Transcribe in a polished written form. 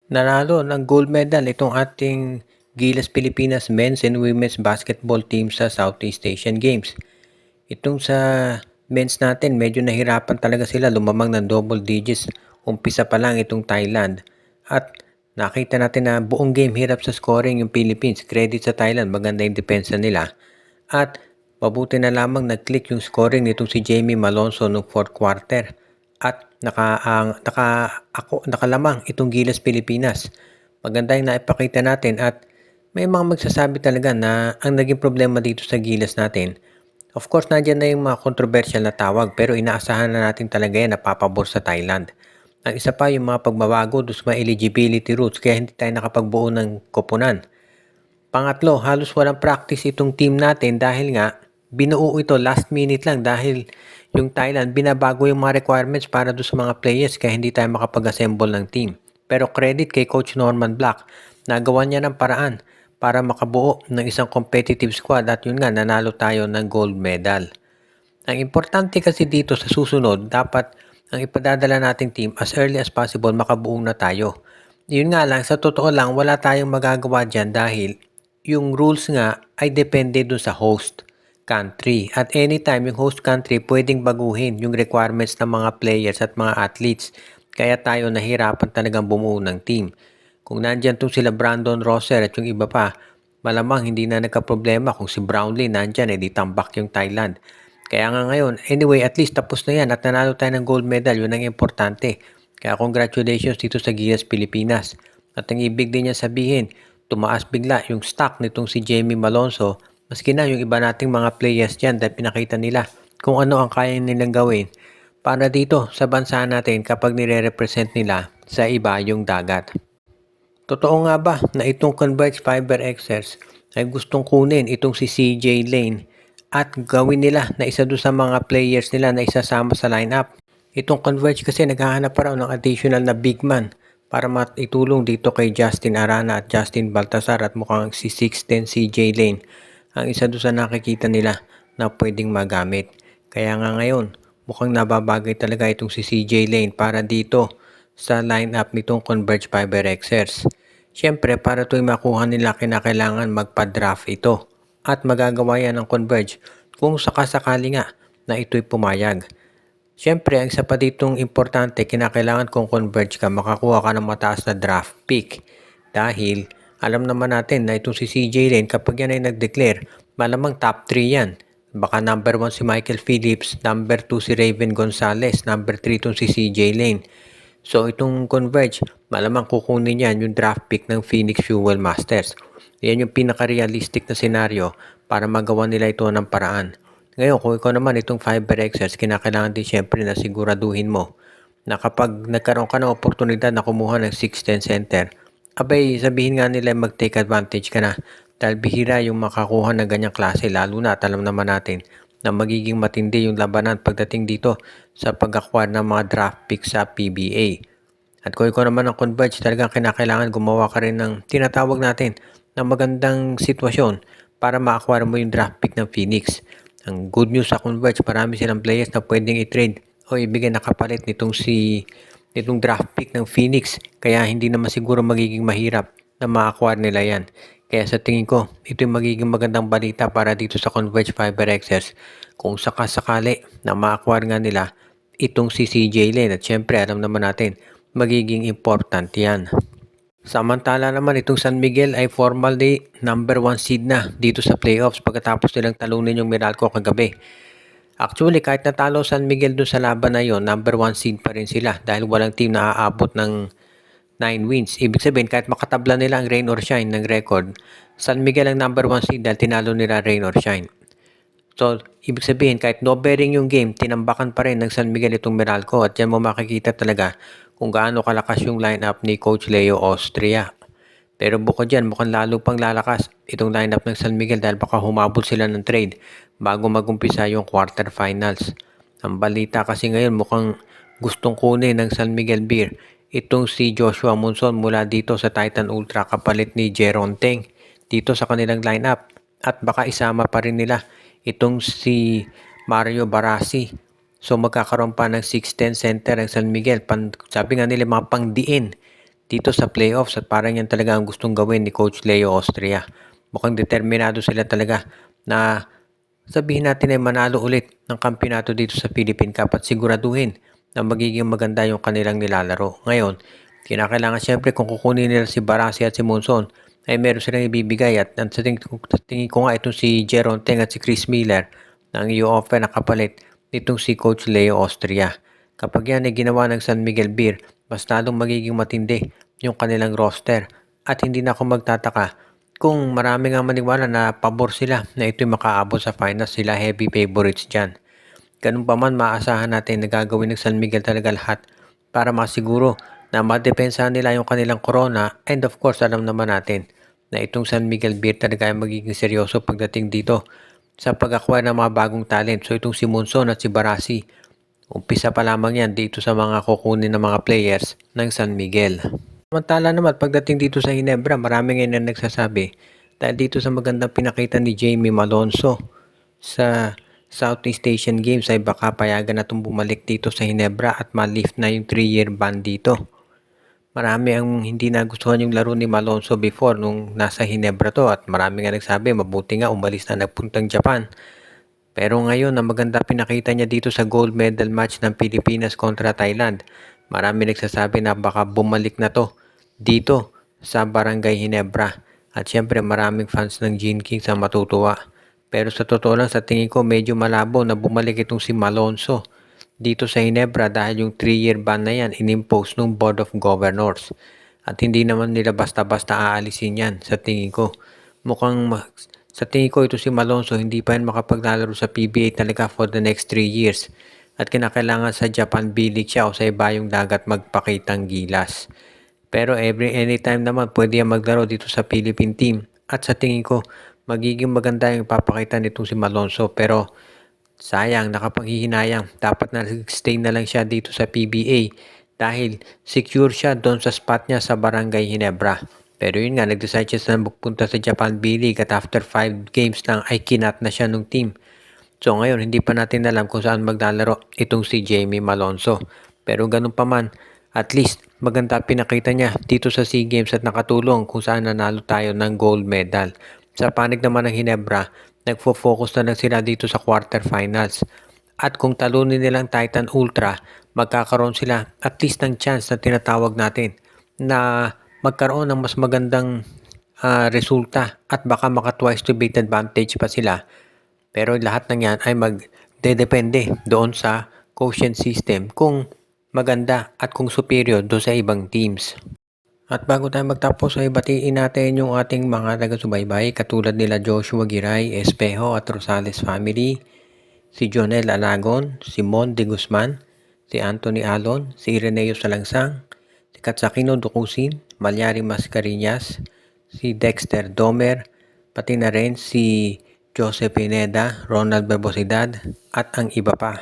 Nanalo ng gold medal itong ating Gilas Pilipinas men's and women's basketball team sa Southeast Asian Games. Itong sa men's natin, medyo nahirapan talaga sila lumamang ng double digits. Umpisa pa lang itong Thailand. At nakita natin na buong game hirap sa scoring yung Philippines. Credit sa Thailand, maganda yung depensa nila. At mabuti na lamang nag-click yung scoring nitong si Jamie Malonzo noong fourth quarter. At nakalamang itong Gilas Pilipinas. Maganda yung naipakita natin at may mga magsasabi talaga na ang naging problema dito sa Gilas natin. Of course, nandiyan na yung mga controversial na tawag pero inaasahan na natin talaga yan na papabor sa Thailand. Ang isa pa yung mga pagbabago doon sa mga eligibility rules kaya hindi tayo nakapagbuo ng koponan. Pangatlo, halos walang practice itong team natin dahil nga binuo ito last minute lang dahil yung Thailand binabago yung mga requirements para doon sa mga players kaya hindi tayo makapag-assemble ng team. Pero credit kay Coach Norman Black, nagawa niya ng paraan para makabuo ng isang competitive squad at yun nga nanalo tayo ng gold medal. Ang importante kasi dito sa susunod, dapat ang ipadadala nating team as early as possible makabuo na tayo. Yun nga lang, sa totoo lang, wala tayong magagawa dyan dahil yung rules nga ay depende dun sa host country. At anytime yung host country pwedeng baguhin yung requirements ng mga players at mga athletes. Kaya tayo nahirapan talagang bumuo ng team. Kung nandyan tong sila Brandon Rosser at yung iba pa, malamang hindi na nagka-problema. Kung si Brownlee nandyan, di tambak yung Thailand. Kaya nga ngayon, anyway, at least tapos na yan at nanalo tayo ng gold medal. Yun ang importante. Kaya congratulations dito sa Gilas Pilipinas. At ang ibig din niya sabihin, tumaas bigla yung stock nitong si Jamie Malonzo. Maski na yung iba nating mga players dyan dahil pinakita nila kung ano ang kaya nilang gawin para dito sa bansa natin kapag nire-represent nila sa iba yung dagat. Totoo nga ba na itong Converge Fiber Xers ay gustong kunin itong si CJ Lane at gawin nila na isa doon sa mga players nila na isasama sa lineup? Itong Converge kasi naghahanap pa raw ng additional na big man para maitulong dito kay Justin Arana at Justin Baltasar at mukhang si 6'10 CJ Lane ang isa doon sa nakikita nila na pwedeng magamit. Kaya nga ngayon, mukhang nababagay talaga itong si CJ Lane para dito sa lineup nitong Converge Fiber Xers. Siyempre, para ito'y makuha nila kinakailangan magpa-draft ito at magagawa yan ng Converge kung sakasakali nga na ito'y pumayag. Siyempre, ang isa pa ditong importante, kinakailangan kung Converge ka, makakuha ka ng mataas na draft pick. Dahil alam naman natin na itong si CJ Lane kapag yan ay nag-declare, malamang top 3 yan. Baka number 1 si Michael Phillips, number 2 si Raven Gonzalez, number 3 itong si CJ Lane. So itong Converge, malamang kukunin yan yung draft pick ng Phoenix Fuel Masters. Yan yung pinaka-realistic na senaryo para magawa nila ito ng paraan. Ngayon, kung ikaw naman itong Fiber Xers, kinakailangan din syempre na siguraduhin mo na kapag nagkaroon ka ng oportunidad na kumuha ng 6'10 center, abay sabihin nga nila mag-take advantage ka na dahil bihira yung makakuha ng ganyang klase lalo na at alam naman natin na magiging matindi yung labanan pagdating dito sa pag-acquire ng mga draft picks sa PBA. At kung ikaw naman ang Converge, talagang kinakailangan gumawa ka rin ng tinatawag natin na magandang sitwasyon para ma-acquire mo yung draft pick ng Phoenix. Ang good news sa Converge, marami silang players na pwedeng i-trade o ibigay na kapalit nitong draft pick ng Phoenix. Kaya hindi naman siguro magiging mahirap na ma-acquire nila yan. Kaya sa tingin ko, ito yung magiging magandang balita para dito sa Converge Fiber Xers kung sakasakali na ma-acquire nga nila itong si CJ Lane. At syempre, alam naman natin, magiging important yan. Samantala naman itong San Miguel ay formally number 1 seed na dito sa playoffs pagkatapos nilang talunin yung Meralco kagabi. Actually, kahit natalo San Miguel dun sa laban na yon, number 1 seed pa rin sila dahil walang team na aabot ng 9 wins. Ibig sabihin, kahit makatabla nila ang rain or shine ng record, San Miguel ang number 1 seed dahil tinalo nila rain or shine. So, ibig sabihin, kahit no bearing yung game, tinambakan pa rin ng San Miguel itong Meralco at dyan mo makikita talaga kung gaano kalakas yung lineup ni Coach Leo Austria. Pero bukod dyan, mukhang lalo pang lalakas itong lineup ng San Miguel dahil baka humabol sila ng trade bago magumpisa yung quarterfinals. Ang balita kasi ngayon mukhang gustong kunin ng San Miguel Beer itong si Joshua Monson mula dito sa Titan Ultra kapalit ni Jeron Teng dito sa kanilang lineup at baka isama pa rin nila itong si Mario Barasi. So magkakaroon pa ng 6'10 center ang San Miguel. Sabi nga nila mga pangdiin dito sa playoffs at parang yan talaga ang gustong gawin ni Coach Leo Austria. Mukhang determinado sila talaga na sabihin natin ay manalo ulit ng kampeonato dito sa Philippine Cup at siguraduhin na magiging maganda yung kanilang nilalaro. Ngayon, kinakailangan siyempre kung kukunin nila si Barasi at si Monson ay meron silang ibibigay at sa tingin ko nga itong si Jeron Teng at si Chris Miller na ang i-offer na kapalit nitong si Coach Leo Austria. Kapag yan ay ginawa ng San Miguel Beer, mas lalong magiging matindi yung kanilang roster at hindi na ako magtataka kung marami nga maniwala na pabor sila na ito'y makaabot sa finals, sila heavy favorites dyan. Ganun pa man, maasahan natin na gagawin ng San Miguel talaga lahat para masiguro na madepensahan nila yung kanilang corona, and of course alam naman natin na itong San Miguel Beer talaga ay magiging seryoso pagdating dito sa pag-acquire ng mga bagong talent. So itong si Monson at si Barasi, umpisa pa lamang yan dito sa mga kukunin ng mga players ng San Miguel. Samantala naman pagdating dito sa Ginebra, marami ngayon na nagsasabi dahil dito sa magandang pinakita ni Jamie Malonzo sa Southeast Asian Games ay baka payagan na itong bumalik dito sa Ginebra at ma-lift na yung 3-year ban dito. Marami ang hindi nagustuhan yung laro ni Malonzo before nung nasa Ginebra to at marami nga nagsabi mabuti nga umalis na nagpuntang Japan. Pero ngayon na maganda pinakita niya dito sa gold medal match ng Pilipinas kontra Thailand, marami nagsasabi na baka bumalik na to dito sa Barangay Ginebra. At syempre maraming fans ng Gene Kings ang matutuwa. Pero sa totoo lang sa tingin ko medyo malabo na bumalik itong si Malonzo dito sa Ginebra dahil yung 3-year ban na yan inimpose ng Board of Governors. At hindi naman nila basta-basta aalisin yan sa tingin ko. Sa tingin ko ito si Malonzo hindi pa yan makapaglalaro sa PBA talaga for the next 3 years. At kinakailangan sa Japan B-League siya o sa ibayong dagat magpakitang gilas. Pero anytime naman pwede yan maglaro dito sa Philippine team. At sa tingin ko magiging maganda yung papakita nitong si Malonzo. Pero sayang, nakapanghihinayang. Dapat na stay na lang siya dito sa PBA dahil secure siya doon sa spot niya sa Barangay Ginebra. Pero yun nga, nag-decide siya na magpunta sa Japan B-League at after 5 games lang ay kinat na siya ng team. So ngayon, hindi pa natin alam kung saan maglalaro itong si Jamie Malonzo. Pero ganun pa man, at least maganda pinakita niya dito sa SEA Games at nakatulong kung saan nanalo tayo ng gold medal. Sa panig naman ng Ginebra, nagfo-focus na lang sila dito sa quarterfinals. At kung talunin nilang Titan Ultra, magkakaroon sila at least ng chance na tinatawag natin na magkaroon ng mas magandang resulta at baka maka twice to beat advantage pa sila. Pero lahat ng yan ay magdedepende doon sa quotient system kung maganda at kung superior doon sa ibang teams. At bago tayo magtapos ay batiin natin yung ating mga taga-subaybay katulad nila Joshua Giray, Espejo at Rosales family, si Jonel Alagon, si Mon de Guzman, si Anthony Alon, si Ireneo Salangsang, si Katsakino Dukusin, Malyari Mascarillas, si Dexter Domer, pati na rin si Joseph Pineda, Ronald Barbosidad at ang iba pa.